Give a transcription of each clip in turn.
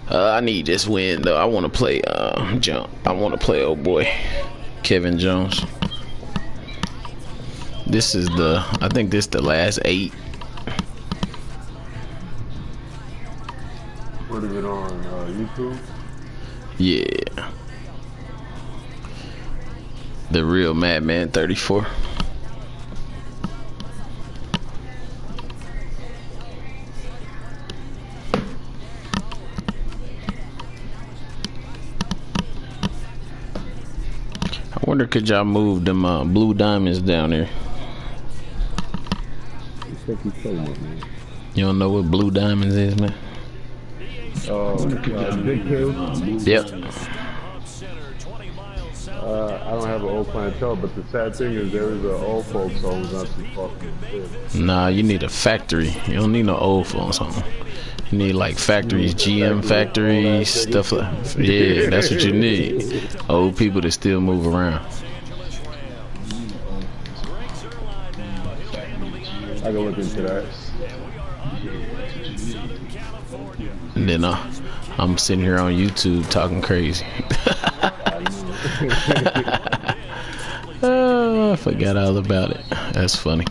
I need this win though. I want to play jump. I want to play old boy Kevin Jones. This is the I think this the last 8. What is it on YouTube? Yeah. The real Madman 34. I wonder could y'all move them blue diamonds down there? You don't know what blue diamonds is, man? Big Q? Yep. I don't have an old clientele, but the sad thing is there is an old folks home not too far from the Nah, you need a factory. You don't need no old folks home. You need like factories, GM factories, stuff like. Yeah, that's what you need. Old people that still move around. I can look into that. And then I'm sitting here on YouTube talking crazy. Oh, I forgot all about it. That's funny.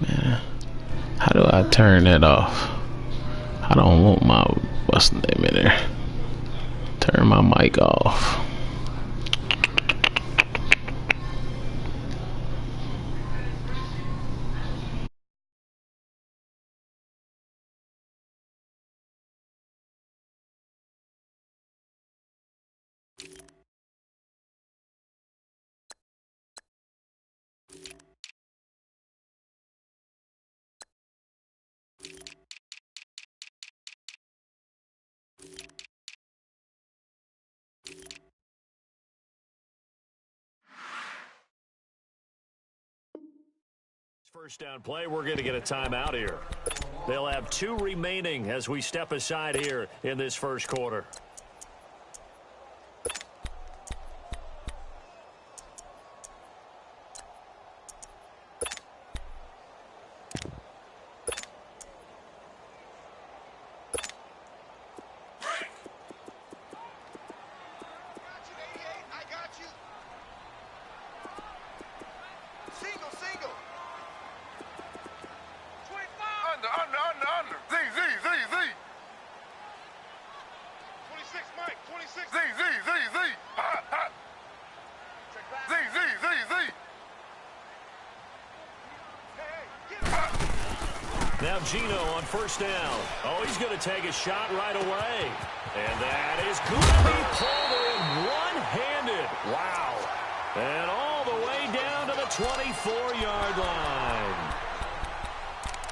Man, how do I turn that off? I don't want my what's the name in there. Turn my mic off. First down play, we're going to get a timeout here. They'll have 2 remaining as we step aside here in this first quarter. Now Gino on first down. Oh, he's going to take a shot right away. And that is going to be pulled in one-handed. Wow. And all the way down to the 24-yard line.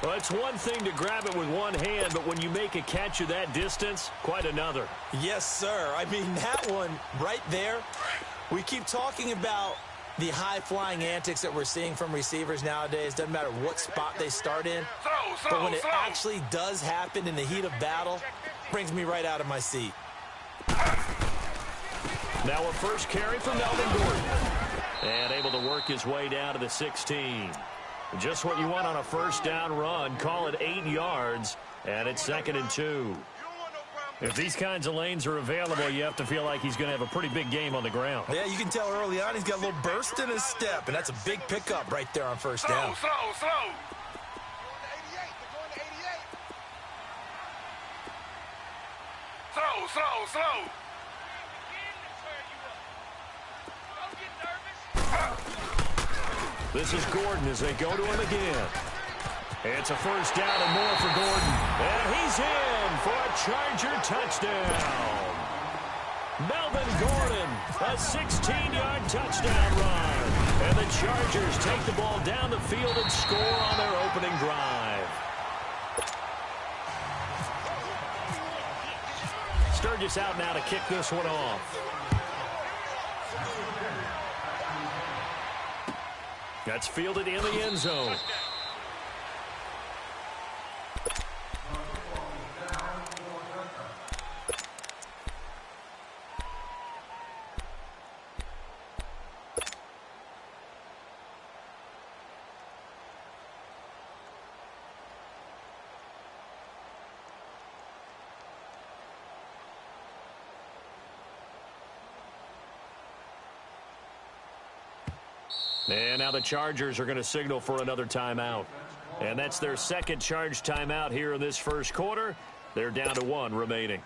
Well, it's one thing to grab it with one hand, but when you make a catch of that distance, quite another. Yes, sir. I mean, that one right there, we keep talking about the high-flying antics that we're seeing from receivers nowadays. Doesn't matter what spot they start in. But when it actually does happen in the heat of battle, brings me right out of my seat. Now a first carry from Melvin Gordon. And able to work his way down to the 16. Just what you want on a first down run. Call it 8 yards. And it's 2nd and 2. If these kinds of lanes are available, you have to feel like he's going to have a pretty big game on the ground. Yeah, you can tell early on he's got a little burst in his step, and that's a big pickup right there on first down. Slow. This is Gordon as they go to him again. It's a first down and more for Gordon. And he's in for a Charger touchdown. Melvin Gordon, a 16-yard touchdown run. And the Chargers take the ball down the field and score on their opening drive. Sturgis out now to kick this one off. That's fielded in the end zone. And now the Chargers are going to signal for another timeout. And that's their second charge timeout here in this first quarter. They're down to 1 remaining.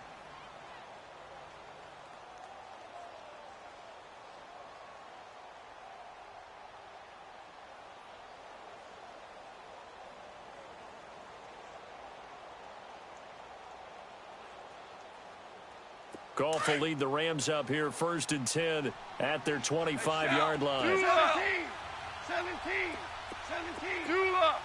Goff will lead the Rams up here, 1st and 10 at their 25-yard line. 17, 2 up.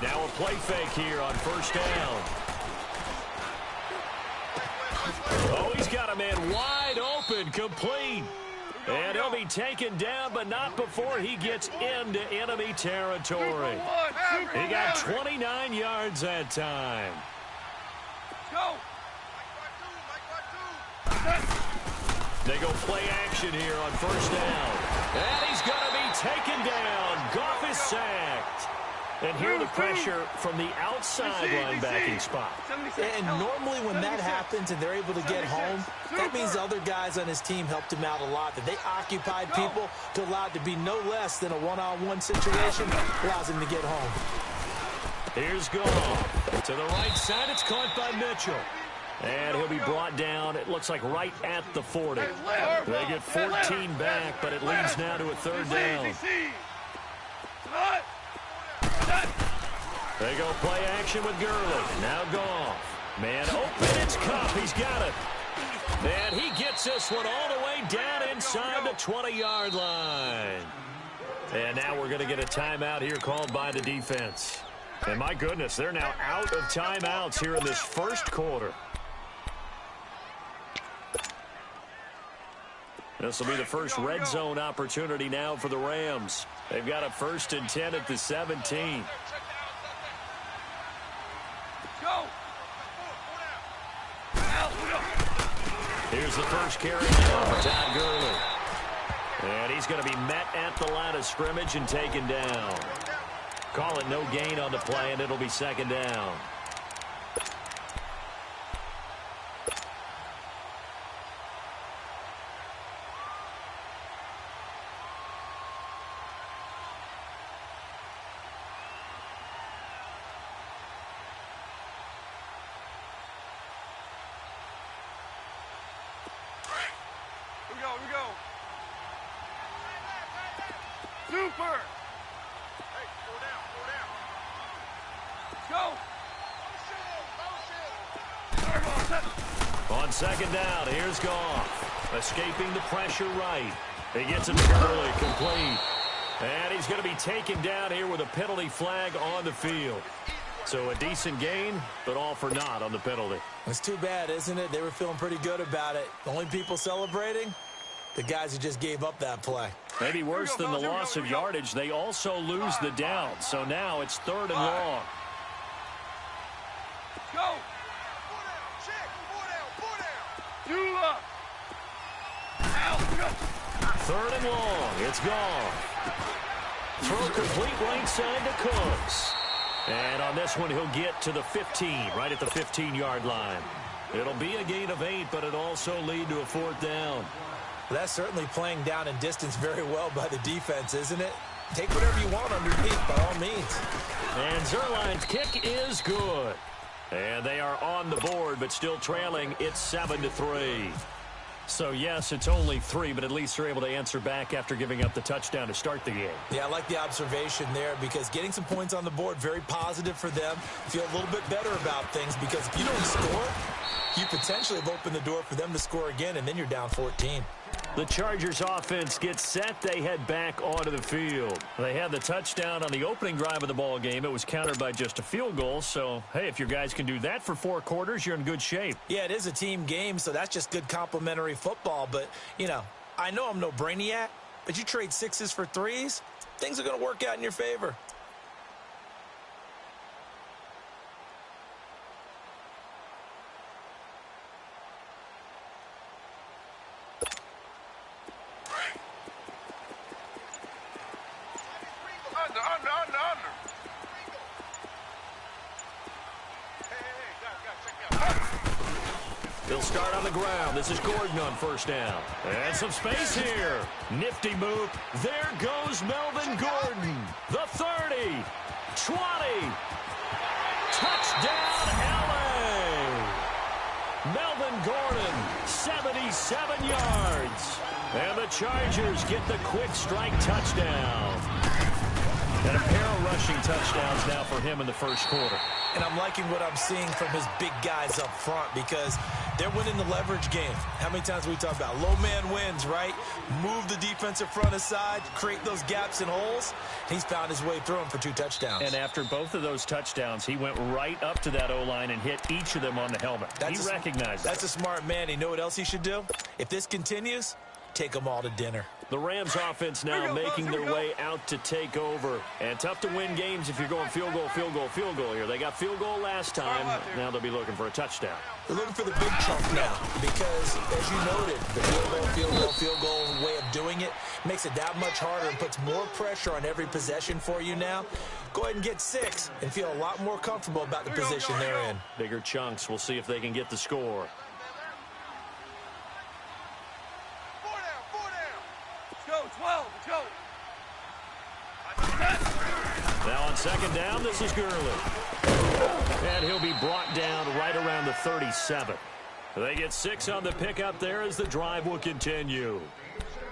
Now a play fake here on 1st down. Oh, he's got a man wide open, complete. And he'll be taken down, but not before he gets into enemy territory. He got 29 yards that time. They go play action here on 1st down. And he's going to be taken down. Goff is sacked. And here the pressure from the outside linebacking spot. And normally when that happens and they're able to get home, that means other guys on his team helped him out a lot. That they occupied people to allow it to be no less than a one-on-one situation allows him to get home. Here's Goff. To the right side, it's caught by Mitchell. And he'll be brought down, it looks like right at the 40. They get 14 back, but it leads now to a 3rd down. They go play action with Gurley. Now Goff. Man open, it's Cup. He's got it. And he gets this one all the way down inside the 20-yard line. And now we're going to get a timeout here called by the defense. And my goodness, they're now out of timeouts here in this first quarter. This will be the first red zone opportunity now for the Rams. They've got a 1st and 10 at the 17. Here's the first carry now for Todd Gurley. And he's going to be met at the line of scrimmage and taken down. Call it no gain on the play, and it'll be 2nd down. Super! Go! On 2nd down, here's Goff. Escaping the pressure right. He gets it to Gurley, complete. And he's going to be taken down here with a penalty flag on the field. So a decent gain, but all for naught on the penalty. It's too bad, isn't it? They were feeling pretty good about it. The only people celebrating, the guys who just gave up that play. Maybe worse than the loss of yardage, they also lose the down. So now it's 3rd and long. Go! You up! 3rd and long. It's gone. Throw complete right side to Cooks. And on this one, he'll get to the 15, right at the 15-yard line. It'll be a gain of 8, but it'll also lead to a 4th down. That's certainly playing down in distance very well by the defense, isn't it? Take whatever you want underneath, by all means. And Zerline's kick is good. And they are on the board, but still trailing. It's 7-3. So, yes, it's only 3, but at least they're able to answer back after giving up the touchdown to start the game. Yeah, I like the observation there because getting some points on the board, very positive for them. Feel a little bit better about things because if you don't score, you potentially have opened the door for them to score again, and then you're down 14. The Chargers offense gets set. They head back onto the field. They had the touchdown on the opening drive of the ball game. It was countered by just a field goal. So, hey, if your guys can do that for 4 quarters, you're in good shape. Yeah, it is a team game, so that's just good complimentary football. But, you know I'm no brainiac, but you trade 6s for 3s, things are going to work out in your favor. They'll start on the ground. This is Gordon on first down. And some space here. Nifty move. There goes Melvin Gordon. The 30. 20. Touchdown, L.A. Melvin Gordon, 77 yards. And the Chargers get the quick strike touchdown. And a pair of rushing touchdowns now for him in the first quarter. And I'm liking what I'm seeing from his big guys up front because they're winning the leverage game. How many times we talk about low man wins, right? Move the defensive front aside, create those gaps and holes. He's found his way through them for 2 touchdowns. And after both of those touchdowns, he went right up to that O-line and hit each of them on the helmet. He recognized That's a smart man. You know what else he should do? If this continues, take them all to dinner. The Rams offense now making their way out to take over. And tough to win games if you're going field goal, field goal, field goal here. They got field goal last time. Now they'll be looking for a touchdown. They're looking for the big chunk now because, as you noted, the field goal way of doing it makes it that much harder and puts more pressure on every possession for you now. Go ahead and get 6 and feel a lot more comfortable about the position they're in. Bigger chunks. We'll see if they can get the score. Go, 12, let's go. Now on second down, this is Gurley. And he'll be brought down right around the 37. They get 6 on the pickup there as the drive will continue.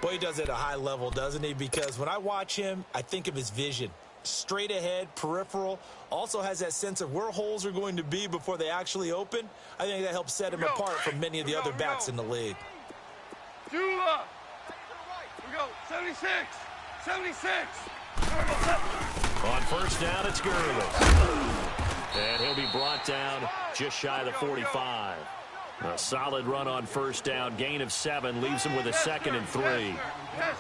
Boy, he does it at a high level, doesn't he? Because when I watch him, I think of his vision. Straight ahead, peripheral, also has that sense of where holes are going to be before they actually open. I think that helps set him apart from many of the other backs in the league. Jula. We go, 76, 76. On first down, it's Gurley. And he'll be brought down just shy of the 45. A solid run on first down. Gain of 7 leaves him with a 2nd and 3. Well,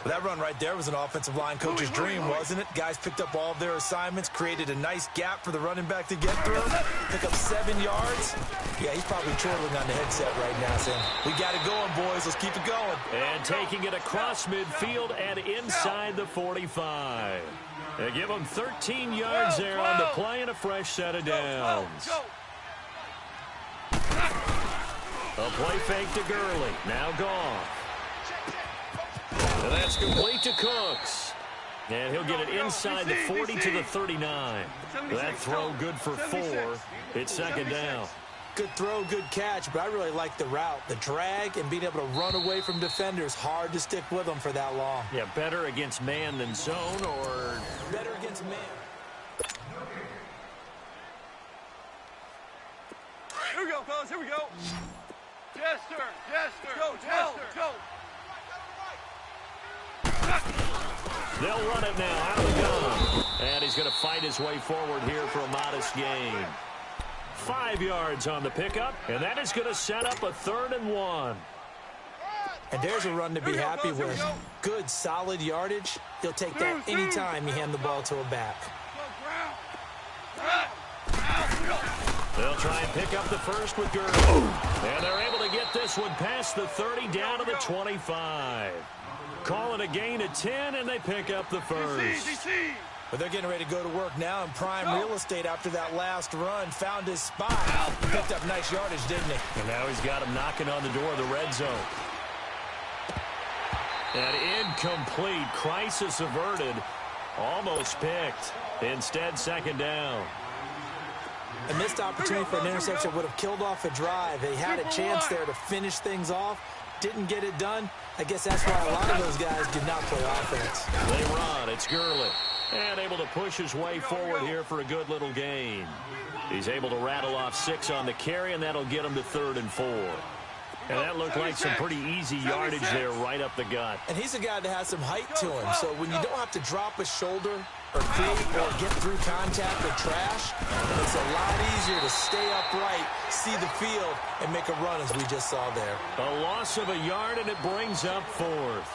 that run right there was an offensive line coach's dream, wasn't it? Guys picked up all of their assignments, created a nice gap for the running back to get through, pick up 7 yards. Yeah, he's probably chortling on the headset right now saying, we got it going, boys. Let's keep it going. And taking it across midfield and inside the 45. They give him 13 yards there on the play and a fresh set of downs. A play fake to Gurley. Now gone. And that's complete to Cooks. And he'll get it inside the 40 to the 39. That throw good for 4. It's second down. Good throw, good catch, but I really like the route. The drag and being able to run away from defenders. Hard to stick with them for that long. Yeah, better against man than zone or... Better against man. Here we go, fellas, here we go. Jester, go, Jester, go. They'll run it now out of the gun. And he's going to fight his way forward here for a modest gain. 5 yards on the pickup, and that is going to set up a 3rd and 1. And there's a run to be happy with. Good, solid yardage. He'll take that anytime you hand the ball to a back. They'll try and pick up the first with Gurley. And they're able to get this one past the 30 down to the 25. Call it a gain of 10, and they pick up the first. But they're getting ready to go to work now in prime real estate after that last run. Found his spot. Picked up nice yardage, didn't he? And now he's got him knocking on the door of the red zone. And incomplete. Crisis averted. Almost picked. Instead, second down. A missed opportunity for an interception would have killed off a drive. They had a chance there to finish things off. Didn't get it done. I guess that's why a lot of those guys did not play offense. They run. It's Gurley. And able to push his way forward here for a good little gain. He's able to rattle off 6 on the carry, and that'll get him to 3rd and 4. And that looked like some pretty easy yardage there right up the gut. And he's a guy that has some height to him. So when you don't have to drop a shoulder or create or get through contact or trash, it's a lot easier to stay upright, see the field, and make a run as we just saw there. A loss of a yard, and it brings up 4th.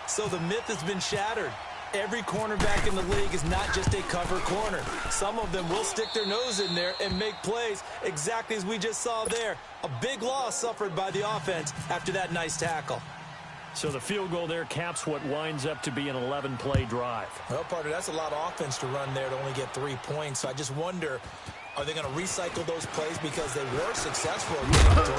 So the myth has been shattered. Every cornerback in the league is not just a cover corner. Some of them will stick their nose in there and make plays exactly as we just saw there. A big loss suffered by the offense after that nice tackle. So the field goal there caps what winds up to be an 11-play drive. Well, partner, that's a lot of offense to run there to only get 3 points. So I just wonder, Are they going to recycle those plays because they were successful in game 3?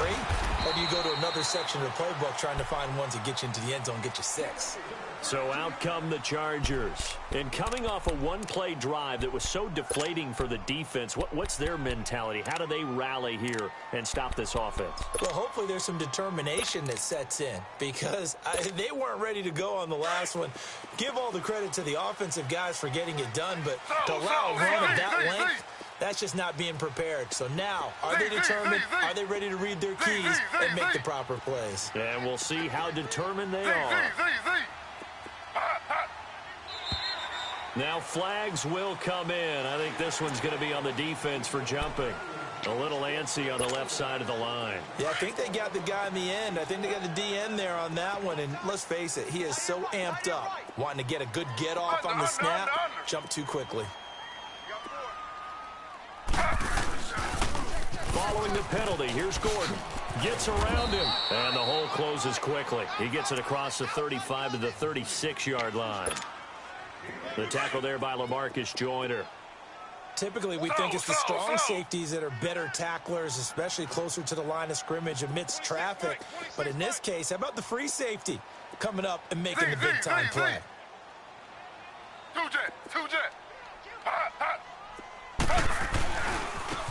Or do you go to another section of the playbook trying to find ones that get you into the end zone, get you 6? So out come the Chargers. And coming off a one-play drive that was so deflating for the defense, what's their mentality? How do they rally here and stop this offense? Well, hopefully there's some determination that sets in because they weren't ready to go on the last one. Give all the credit to the offensive guys for getting it done, but to allow a run of that length, that's just not being prepared. So now, are they determined? Are they ready to read their keys and make the proper plays? And we'll see how determined they are. Now flags will come in. I think this one's going to be on the defense for jumping. A little antsy on the left side of the line. Yeah, I think they got the guy in the end. I think they got the DN there on that one. And let's face it, he is so amped up, wanting to get a good get off on the snap, jump too quickly. Following the penalty, here's Gordon. Gets around him, and the hole closes quickly. He gets it across the 35 to the 36-yard line. The tackle there by LaMarcus Joyner. Typically, we think it's the strong safeties that are better tacklers, especially closer to the line of scrimmage amidst traffic. But in this case, how about the free safety coming up and making the big-time play?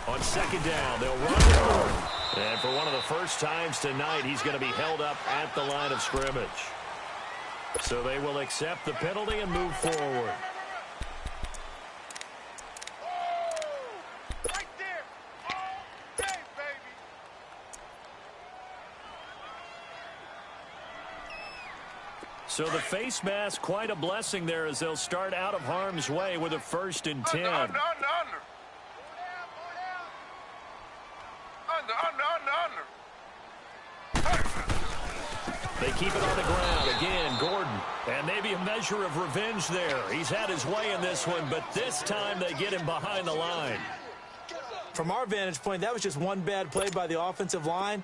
On second down, they'll run Gordon. And for one of the first times tonight, he's going to be held up at the line of scrimmage. So they will accept the penalty and move forward. Right there. Hey, baby. So the face mask, quite a blessing there as they'll start out of harm's way with a 1st and 10. Under. They keep it on the ground. Again, Gordon. And maybe a measure of revenge there. He's had his way in this one, but this time they get him behind the line. From our vantage point, that was just one bad play by the offensive line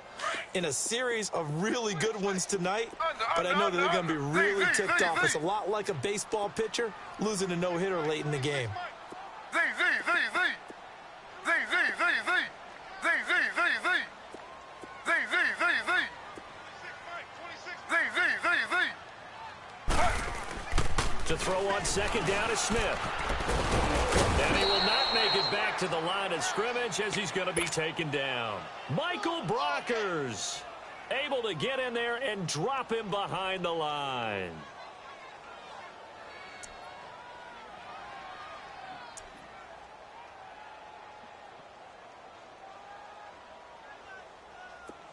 in a series of really good ones tonight. But I know that they're going to be really ticked off. It's a lot like a baseball pitcher losing a no-hitter late in the game. To throw on second down is Smith. And he will not make it back to the line of scrimmage as he's going to be taken down. Michael Brockers able to get in there and drop him behind the line.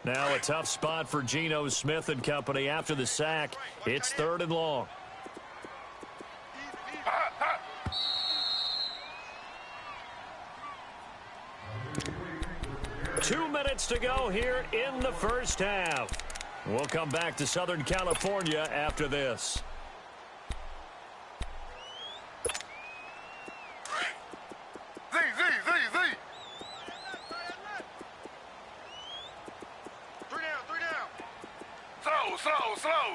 Now a tough spot for Geno Smith and company after the sack. It's 3rd and long. 2 minutes to go here in the first half. We'll come back to Southern California after this. Slow.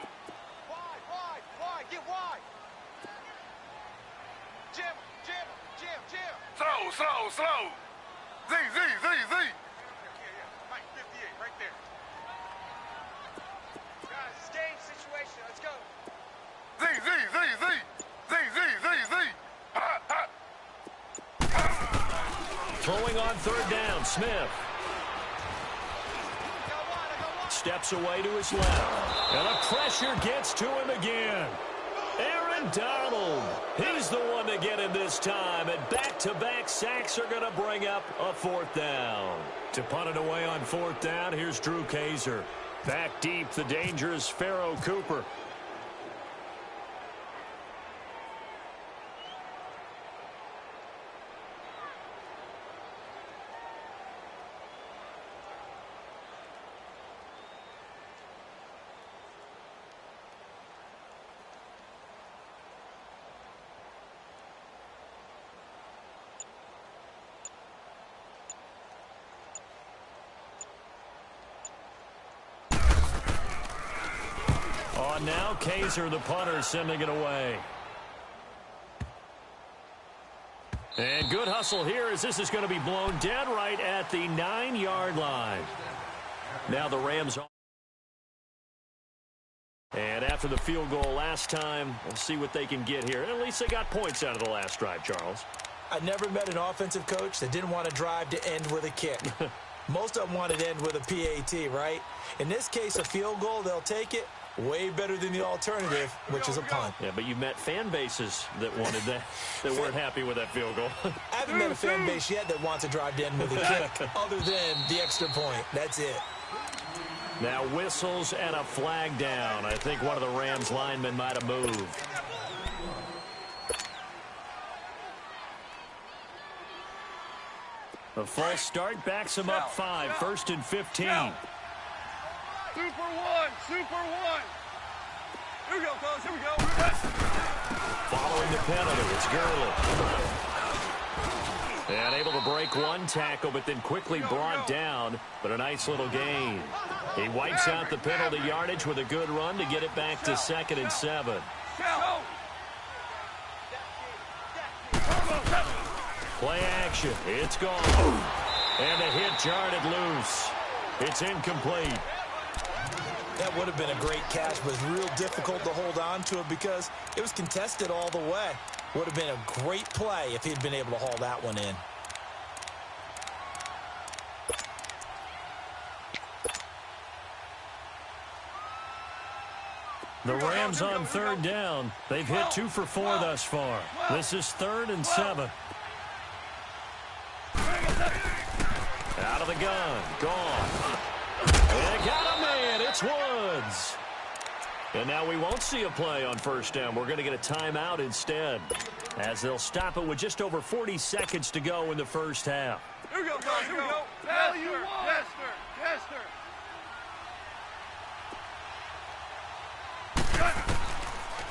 Wide. Get wide. Jim. Slow. Z. Mike, 58, right there. Guys, it's game situation. Let's go. Z. Throwing on 3rd down, Smith. Steps away to his left. And the pressure gets to him again. Aaron Donald. He's the one to get him this time. And back-to-back sacks are going to bring up a 4th down. To punt it away on 4th down, here's Drew Kaiser. Back deep, the dangerous Pharaoh Cooper. Now Kaiser, the punter, sending it away. And good hustle here as this is going to be blown dead right at the 9-yard line. Now the Rams are. And after the field goal last time, we'll see what they can get here. At least they got points out of the last drive, Charles. I never met an offensive coach that didn't want to drive to end with a kick. Most of them wanted to end with a PAT, right? In this case, a field goal, they'll take it. Way better than the alternative, which is a punt. Yeah, but you met fan bases that wanted that, that weren't happy with that field goal. I haven't met a fan base yet that wants to drive to end with a kick, other than the extra point. That's it. Now whistles and a flag down. I think one of the Rams linemen might have moved. The false start backs him up 5, 1st and 15. Super one, super one. Here we go, fellas, here we go. Following the penalty, it's Gurley. And able to break one tackle, but then quickly brought down. But a nice little gain. He wipes out the penalty yardage with a good run to get it back to 2nd and 7. Play action. It's gone. And the hit jarred it loose. It's incomplete. That would have been a great catch, but it's real difficult to hold on to it because it was contested all the way. Would have been a great play if he'd been able to haul that one in. The Rams on 3rd down. They've hit 2 for 4 thus far. This is 3rd and 7. Out of the gun. Gone. And got a man. It's Woods. And now we won't see a play on 1st down. We're going to get a timeout instead, as they'll stop it with just over 40 seconds to go in the 1st half. Here we go, guys, here we go. Yes, sir. Yes, sir. Yes, sir.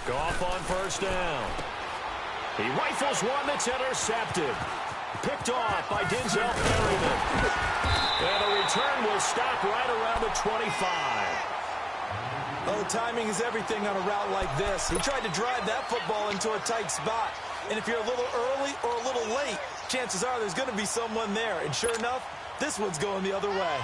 Goff on 1st down. He rifles one that's intercepted. Picked off by Denzel Perryman. And the return will stop right around the 25. Oh, timing is everything on a route like this. He tried to drive that football into a tight spot. And if you're a little early or a little late, chances are there's going to be someone there. And sure enough, this one's going the other way.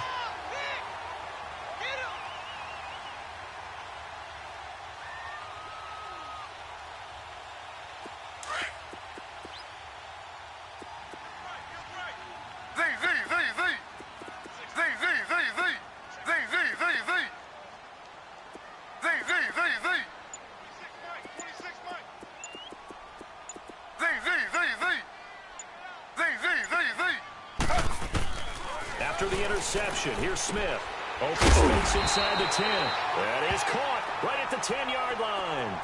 After the interception, here's Smith. Open space inside the 10. That is caught right at the 10-yard line.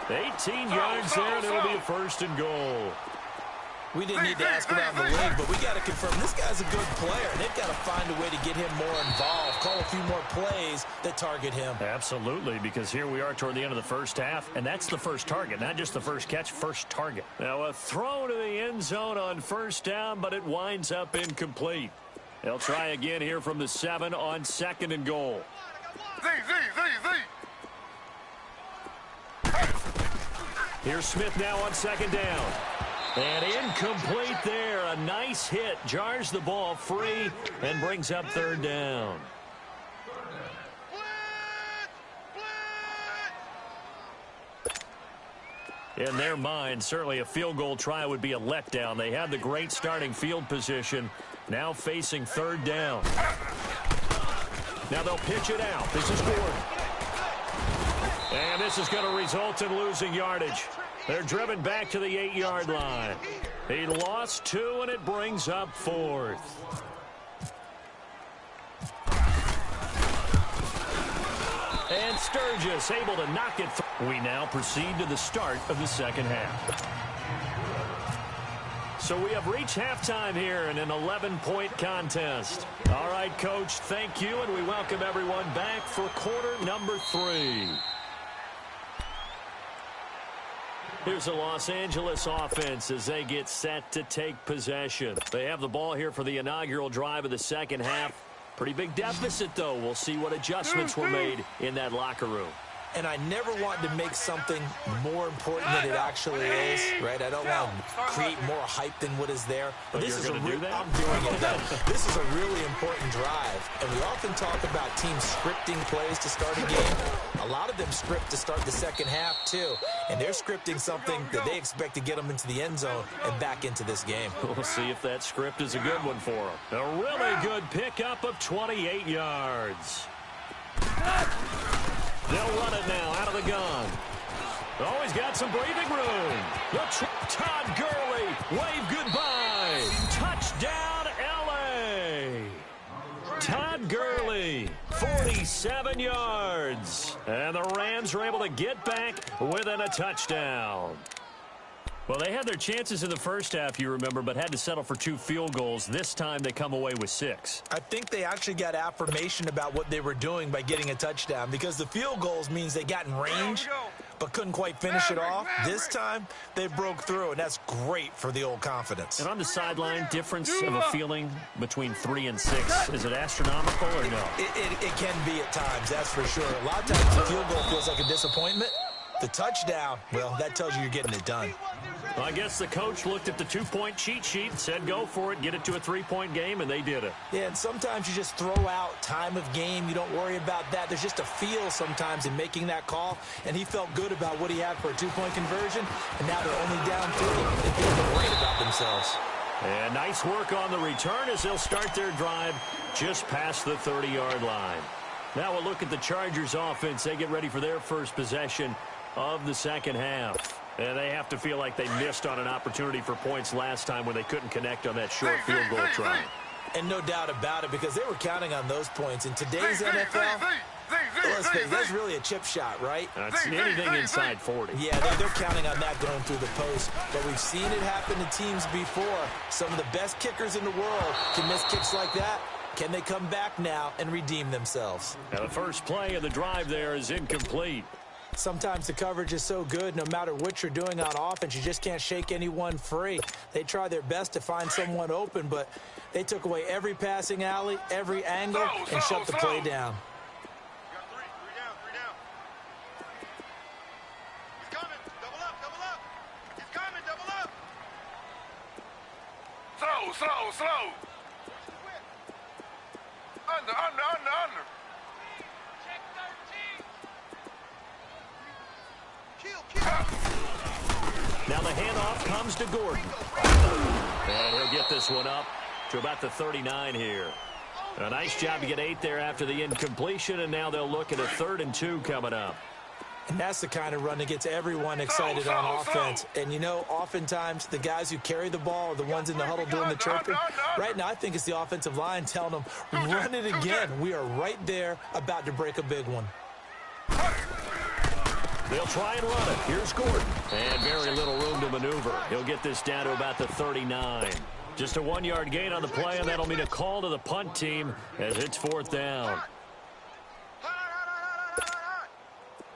18 yards there, and it'll be a 1st and goal. We didn't need to ask around the league, but we got to confirm this guy's a good player. They've got to find a way to get him more involved, call a few more plays that target him. Absolutely, because here we are toward the end of the 1st half, and that's the first target, not just the first catch, first target. Now a throw to the end zone on 1st down, but it winds up incomplete. They'll try again here from the 7 on 2nd and goal. Here's Smith now on 2nd down. And incomplete there. A nice hit. Jars the ball free and brings up 3rd down. In their mind, certainly a field goal try would be a letdown. They had the great starting field position. Now facing 3rd down. Now they'll pitch it out. This is Gordon. And this is going to result in losing yardage. They're driven back to the 8-yard line. He lost 2, and it brings up 4th. And Sturgis able to knock it through. We now proceed to the start of the 2nd half. So we have reached halftime here in an 11-point contest. All right, Coach, thank you, and we welcome everyone back for quarter number 3. Here's the Los Angeles offense as they get set to take possession. They have the ball here for the inaugural drive of the 2nd half. Pretty big deficit, though. We'll see what adjustments were made in that locker room. And I never want to make something more important than it actually is, right? I don't want to create more hype than what is there. But this is I'm doing it, though. This is a really important drive. And we often talk about teams scripting plays to start a game. A lot of them script to start the second half, too. And they're scripting something that they expect to get them into the end zone and back into this game. We'll see if that script is a good one for them. A really good pickup of 28 yards. They'll run it now out of the gun. Oh, he's got some breathing room. Todd Gurley, wave goodbye. Touchdown, L.A. Todd Gurley, 47 yards. And the Rams are able to get back within a touchdown. Well, they had their chances in the first half, you remember, but had to settle for 2 field goals. This time they come away with 6. I think they actually got affirmation about what they were doing by getting a touchdown, because the field goals means they got in range but couldn't quite finish it off. This time they broke through, and that's great for the old confidence. And on the sideline, difference of a feeling between 3 and 6. Is it astronomical or no? It can be at times, that's for sure. A lot of times the field goal feels like a disappointment. The touchdown, well, that tells you you're getting it done. Well, I guess the coach looked at the 2-point cheat sheet and said, go for it, get it to a 3-point game, and they did it. Yeah, and sometimes you just throw out time of game. You don't worry about that. There's just a feel sometimes in making that call, and he felt good about what he had for a 2-point conversion, and now they're only down 3. They feel great about themselves. And nice work on the return as they'll start their drive just past the 30-yard line. Now we'll look at the Chargers offense. They get ready for their first possession of the second half. And they have to feel like they missed on an opportunity for points last time when they couldn't connect on that short field goal try. And no doubt about it, because they were counting on those points. In today's NFL, let's face it, that's really a chip shot, right? That's anything inside 40. Yeah, they're counting on that going through the post. But we've seen it happen to teams before. Some of the best kickers in the world can miss kicks like that. Can they come back now and redeem themselves? And the first play of the drive there is incomplete. Sometimes the coverage is so good, no matter what you're doing on offense, you just can't shake anyone free. They try their best to find someone open, but they took away every passing alley, every angle, and shut the play down. Three down. He's coming. Double up. He's coming. Double up. Slow. Under. Check 13. Now the handoff comes to Gordon. And he'll get this one up to about the 39 here. A nice job to get 8 there after the incompletion, and now they'll look at a 3rd and 2 coming up. And that's the kind of run that gets everyone excited on offense. And, you know, oftentimes the guys who carry the ball are the ones in the huddle doing the chirping. Right now, I think it's the offensive line telling them, run it again. We are right there about to break a big one. They'll try and run it. Here's Gordon. And very little room to maneuver. He'll get this down to about the 39. Just a 1-yard gain on the play, and that'll mean a call to the punt team as it's 4th down.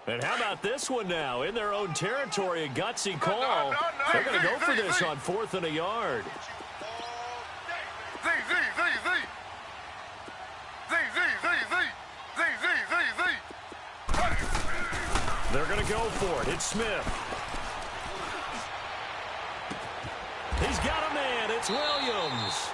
And how about this one now? In their own territory, a gutsy call. They're going to go for this on 4th and a yard. They're going to go for it. It's Smith. He's got a man. It's Williams.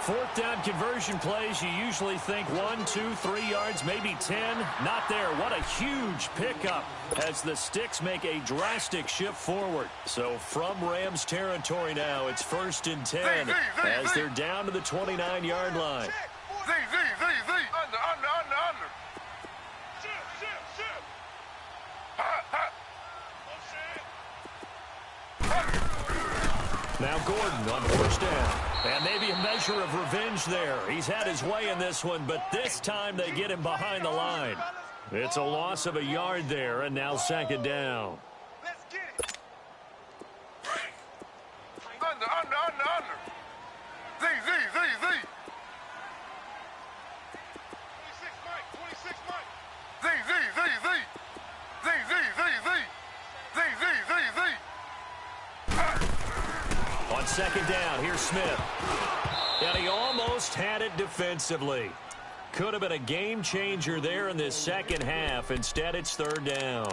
4th down conversion plays, you usually think 1, 2, 3 yards, maybe 10. Not there. What a huge pickup as the Sticks make a drastic shift forward. So from Rams territory now, it's 1st and 10 as they're down to the 29-yard line. Under. Now Gordon on 1st down. And maybe a measure of revenge there. He's had his way in this one, but this time they get him behind the line. It's a loss of a yard there, and now 2nd down. Let's get it. Under. Z. 26 Mike. Z. On 2nd down, here's Smith. And he almost had it defensively. could have been a game changer there in this second half. Instead, it's third down.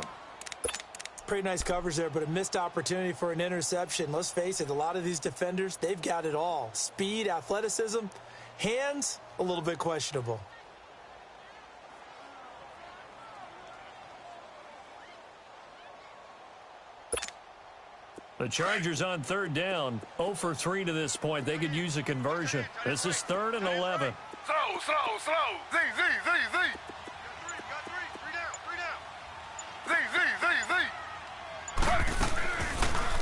Pretty nice coverage there, but a missed opportunity for an interception. Let's face it, a lot of these defenders, they've got it all. Speed, athleticism, hands, a little bit questionable. The Chargers on third down, 0 for 3 to this point. They could use a conversion. This is 3rd and 11. Slow. Z. Got three down. Z.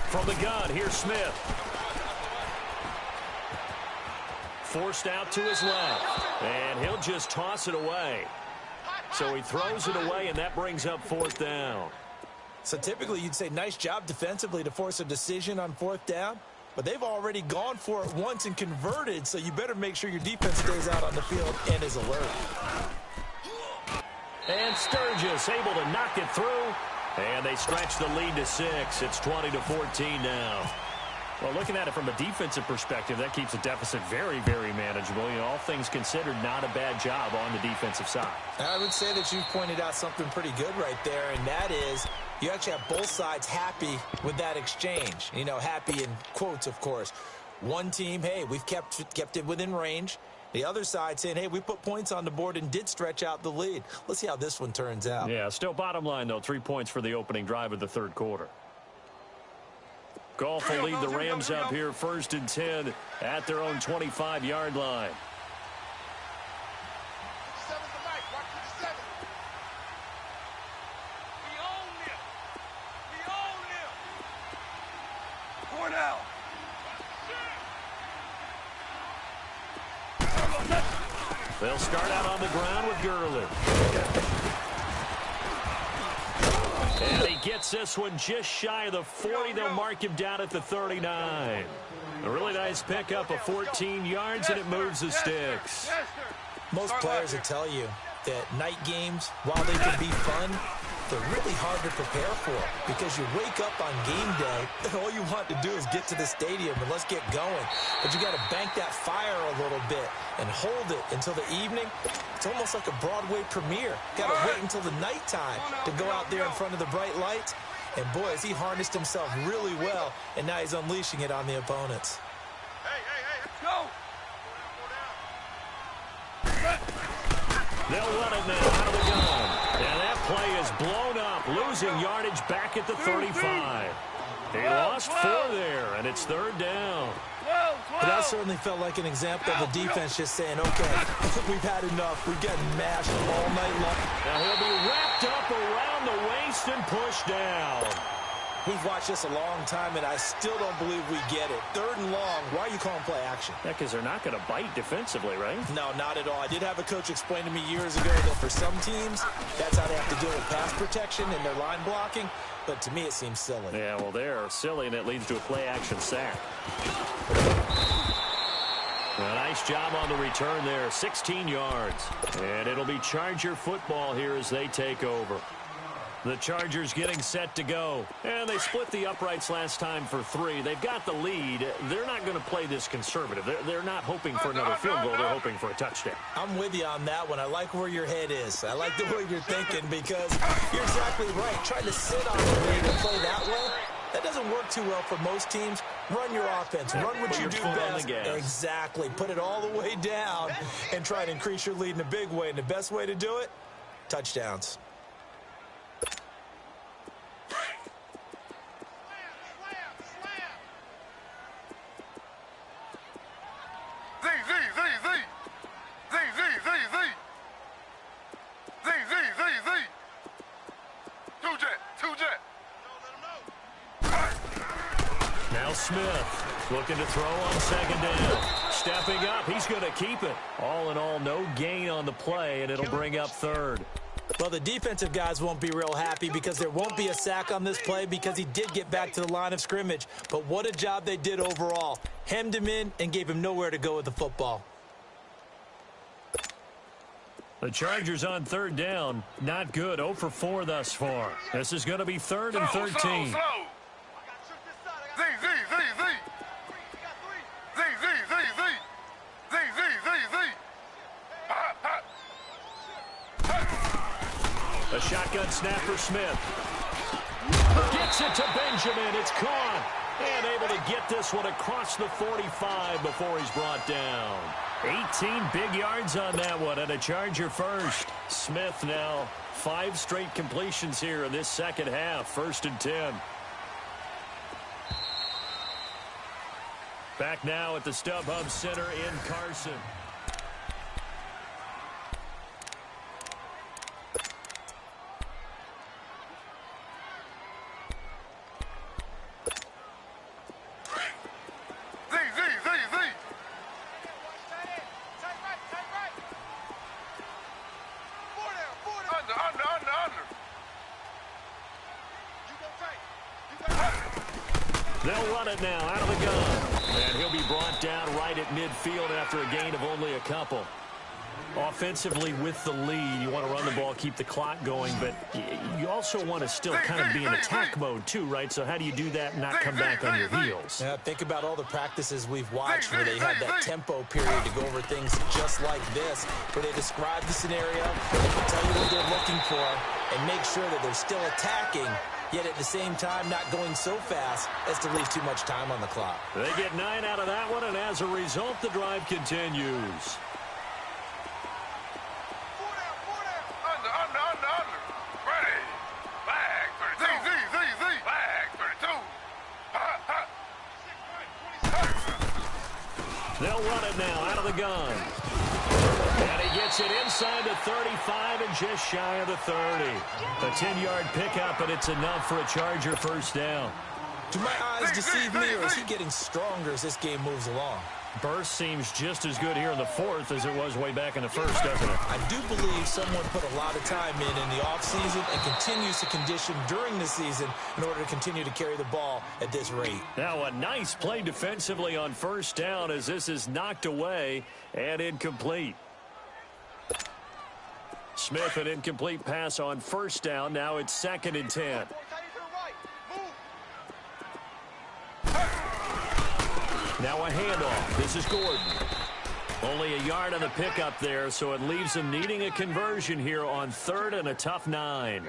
From the gun, here's Smith. Forced out to his left, and he'll just toss it away. So he throws it away, and that brings up 4th down. So typically you'd say nice job defensively to force a decision on 4th down, but they've already gone for it once and converted, so you better make sure your defense stays out on the field and is alert. And Sturgis able to knock it through, and they stretch the lead to 6. It's 20-14 now. Well, looking at it from a defensive perspective, that keeps the deficit very, very manageable. You know, all things considered, not a bad job on the defensive side. I would say that you've pointed out something pretty good right there, and that is you actually have both sides happy with that exchange. You know, happy in quotes, of course. One team, hey, we've kept it within range. The other side saying, hey, we put points on the board and did stretch out the lead. Let's see how this one turns out. Yeah, still bottom line, though, 3 points for the opening drive of the third quarter. Goff will lead the Rams up here 1st and 10 at their own 25-yard line. They'll start out on the ground with Gurley. And he gets this one just shy of the 40. They'll mark him down at the 39. A really nice pickup of 14 yards, and it moves the sticks. Most players will tell you that night games, while they can be fun, they're really hard to prepare for because you wake up on game day and all you want to do is get to the stadium and let's get going. But you got to bank that fire a little bit and hold it until the evening. It's almost like a Broadway premiere. Got to wait until the nighttime to go out there in front of the bright lights. And boy, has he harnessed himself really well, and now he's unleashing it on the opponents. Hey, go! They'll run it now out of the gun. And that play is blown up, losing yardage back at the 35. He lost 4 there, and it's 3rd down. But that certainly felt like an example of the defense just saying, okay, we've had enough. We've gotten mashed all night long. Now he'll be wrapped up around the waist and pushed down. We've watched this a long time, and I still don't believe we get it. 3rd and long. Why are you calling play action? Yeah, because they're not going to bite defensively, right? No, not at all. I did have a coach explain to me years ago that for some teams, that's how they have to deal with pass protection and their line blocking. But to me, it seems silly. Yeah, well, they're silly, and it leads to a play-action sack. A nice job on the return there, 16 yards. And it'll be Charger football here as they take over. The Chargers getting set to go. And they split the uprights last time for 3. They've got the lead. They're not going to play this conservative. They're not hoping for another field goal. They're hoping for a touchdown. I'm with you on that one. I like where your head is. I like the way you're thinking because you're exactly right. Trying to sit on the lead and play that way, that doesn't work too well for most teams. Run your offense. Run what you do best. Exactly. Put it all the way down and try to increase your lead in a big way. And the best way to do it, touchdowns. Now Smith looking to throw on 2nd down. Stepping up, he's going to keep it. All in all, no gain on the play, and it'll bring up 3rd. Well, the defensive guys won't be real happy because there won't be a sack on this play because he did get back to the line of scrimmage. But what a job they did overall. Hemmed him in and gave him nowhere to go with the football. The Chargers on 3rd down. Not good. 0 for 4 thus far. This is going to be 3rd and 13. A shotgun snap for Smith. Gets it to Benjamin. It's caught. And able to get this one across the 45 before he's brought down. 18 big yards on that one, and a Charger first. Smith now 5 straight completions here in this second half. 1st and 10. Back now at the StubHub Center in Carson. They'll run it now out of the gun. And he'll be brought down right at midfield after a gain of only a couple. Offensively with the lead, you want to run the ball, keep the clock going, but you also want to still kind of be in attack mode too, right? So how do you do that and not come back on your heels? Yeah, think about all the practices we've watched where they had that tempo period to go over things just like this, where they describe the scenario, they can tell you what they're looking for, and make sure that they're still attacking, yet at the same time not going so fast as to leave too much time on the clock. They get 9 out of that one, and as a result, the drive continues. They'll run it now out of the gun. And he gets it inside the 35 and just shy of the 30. A 10-yard pickup, and it's enough for a Charger first down. Do my eyes deceive me, or is he getting stronger as this game moves along? Burst seems just as good here in the 4th as it was way back in the 1st, doesn't it? I do believe someone put a lot of time in the offseason and continues to condition during the season in order to continue to carry the ball at this rate. Now a nice play defensively on 1st down as this is knocked away and incomplete. Smith, an incomplete pass on 1st down. Now it's 2nd and 10. Now a handoff. This is Gordon. Only a yard on the pickup there, so it leaves them needing a conversion here on 3rd and a tough 9.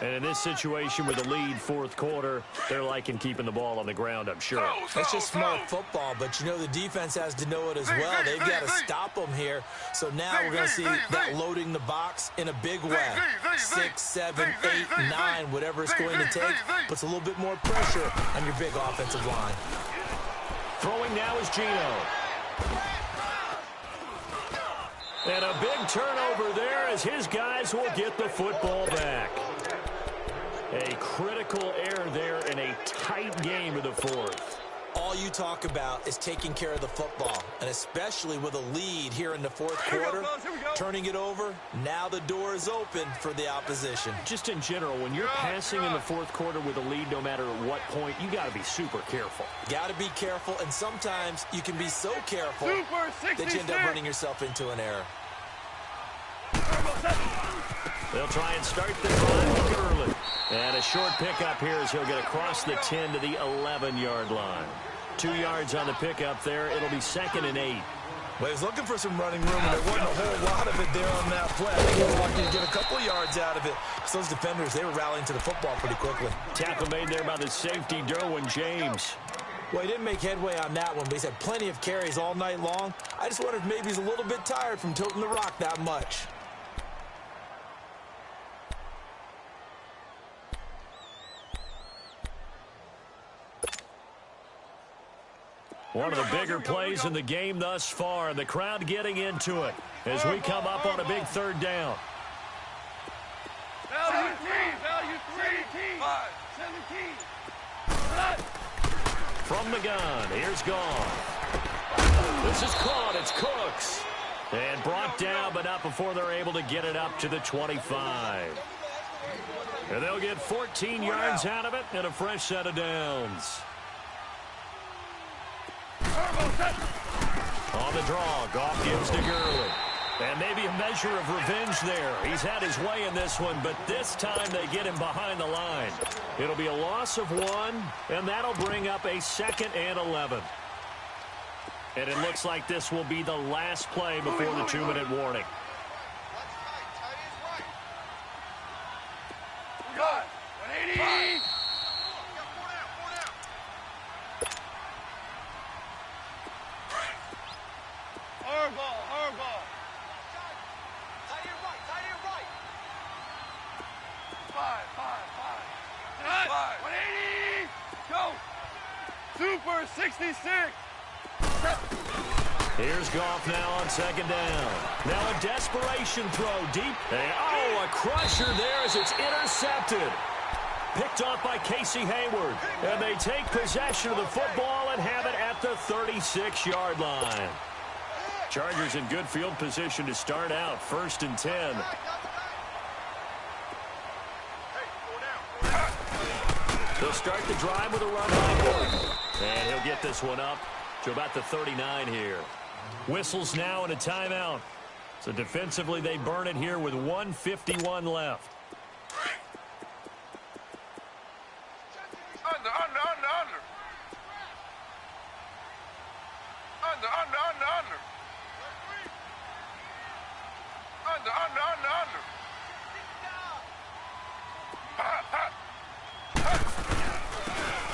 And in this situation with the lead 4th quarter, they're liking keeping the ball on the ground, I'm sure. That's just smart football, but you know the defense has to know it as well. They've got to stop them here. So now we're going to see that loading the box in a big way. 6, 7, 8, 9, whatever it's going to take, puts a little bit more pressure on your big offensive line. Throwing now is Gino. And a big turnover there as his guys will get the football back. A critical error there in a tight game of the 4th. All you talk about is taking care of the football, and especially with a lead here in the 4th quarter, turning it over, now the door is open for the opposition. Just in general, when you're passing in the 4th quarter with a lead, no matter at what point, you got to be super careful. Got to be careful, and sometimes you can be so careful that you end up running yourself into an error. They'll try and start the drive early. And a short pickup here as he'll get across the 10 to the 11-yard line. 2 yards on the pickup there. It'll be 2nd and 8. Well, he was looking for some running room, and there wasn't a whole lot of it there on that play. I think he was lucky to get a couple yards out of it. Because those defenders, they were rallying to the football pretty quickly. Tackle made there by the safety, Derwin James. Well, he didn't make headway on that one, but he's had plenty of carries all night long. I just wonder if maybe he's a little bit tired from toting the rock that much. One of the bigger plays in the game thus far, and the crowd getting into it as we come up on a big 3rd down. Value 17. From the gun, here's Gone. This is caught, it's Cooks. And brought down, but not before they're able to get it up to the 25. And they'll get 14 yards out of it and a fresh set of downs. On the draw, Goff gives to Gurley. And maybe a measure of revenge there. He's had his way in this one, but this time they get him behind the line. It'll be a loss of 1, and that'll bring up a 2nd and 11. And it looks like this will be the last play before the 2-minute warning. Super 66. Here's Goff now on second down. Now a desperation throw deep. Oh, a crusher there as it's intercepted. Picked off by Casey Hayward. And they take possession of the football and have it at the 36-yard line. Chargers in good field position to start out. 1st and 10. They'll start the drive with a run by Gordon. And he'll get this one up to about the 39 here. Whistles now and a timeout. So defensively they burn it here with 1:51 left. Under.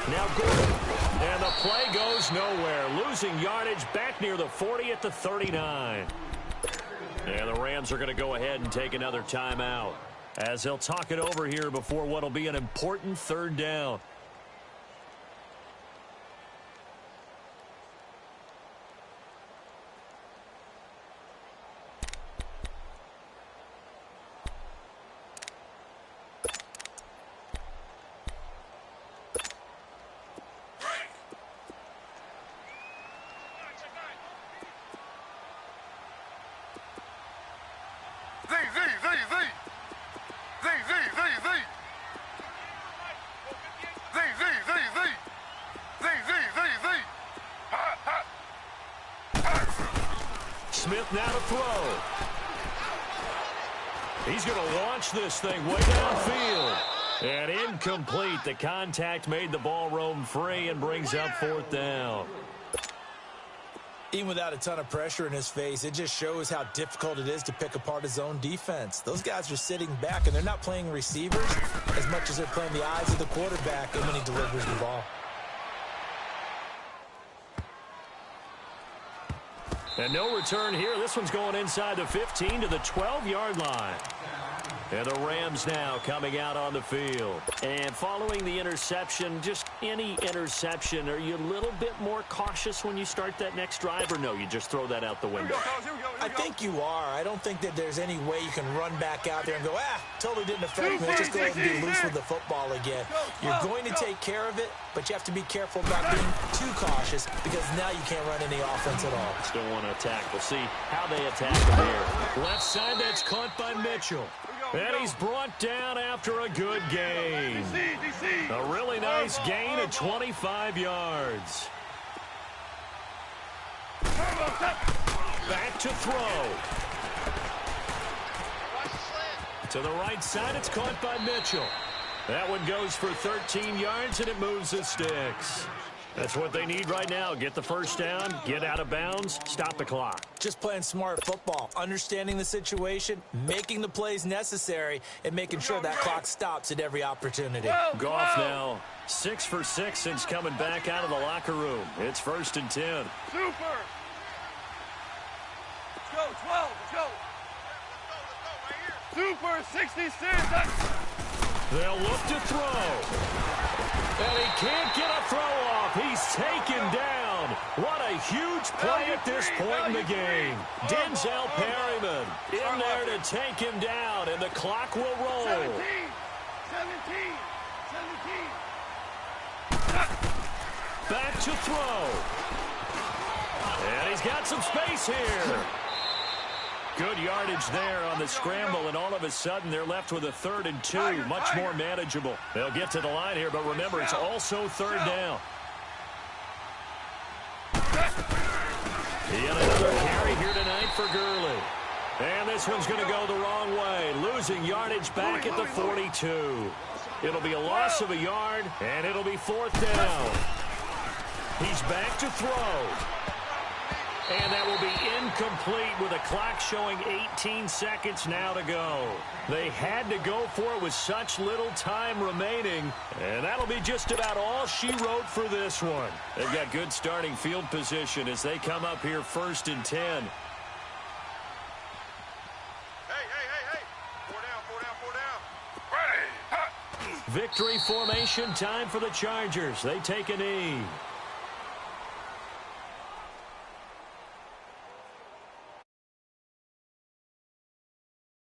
Now Gordon. And the play goes nowhere. Losing yardage back near the 40 at the 39. And the Rams are going to go ahead and take another timeout as they'll talk it over here before what will be an important 3rd down. Smith now to throw. He's going to launch this thing way downfield. And incomplete. The contact made the ball roam free and brings up 4th down. Even without a ton of pressure in his face, it just shows how difficult it is to pick apart his own defense. Those guys are sitting back, and they're not playing receivers as much as they're playing the eyes of the quarterback and when he delivers the ball. And no return here. This one's going inside the 15 to the 12-yard line. And the Rams now coming out on the field. And following the interception, just any interception, are you a little bit more cautious when you start that next drive, or no, you just throw that out the window? I think you are. I don't think that there's any way you can run back out there and go, totally didn't affect me. Let's just go ahead and be loose with the football again. You're going to take care of it, but you have to be careful about being too cautious because now you can't run any offense at all. Still want to attack. We'll see how they attack from here. Left side, that's caught by Mitchell. And he's brought down after a good gain. A really nice gain of 25 yards. Back to throw. To the right side, it's caught by Mitchell. That one goes for 13 yards, and it moves the sticks. That's what they need right now. Get the first down, get out of bounds, stop the clock. Just playing smart football, understanding the situation, making the plays necessary, and making sure that clock stops at every opportunity. Goff now 6 for 6 since coming back out of the locker room. It's 1st and 10. Super. Let's go, 12. Let's go. Super 66. They'll look to throw. And he can't get a throw off. He's taken down. What a huge play at this point in the game. Denzel Perryman in there to take him down, and the clock will roll. 17. Back to throw. And he's got some space here. Good yardage there on the scramble, and all of a sudden they're left with a 3rd and 2, much more manageable. They'll get to the line here, but remember, it's also 3rd down. He had another carry here tonight for Gurley. And this one's going to go the wrong way, losing yardage back at the 42. It'll be a loss of a yard, and it'll be 4th down. He's back to throw. And that will be incomplete with a clock showing 18 seconds now to go. They had to go for it with such little time remaining. And that'll be just about all she wrote for this one. They've got good starting field position as they come up here 1st and 10. Hey. 4 down. Ready. Victory formation time for the Chargers. They take a knee.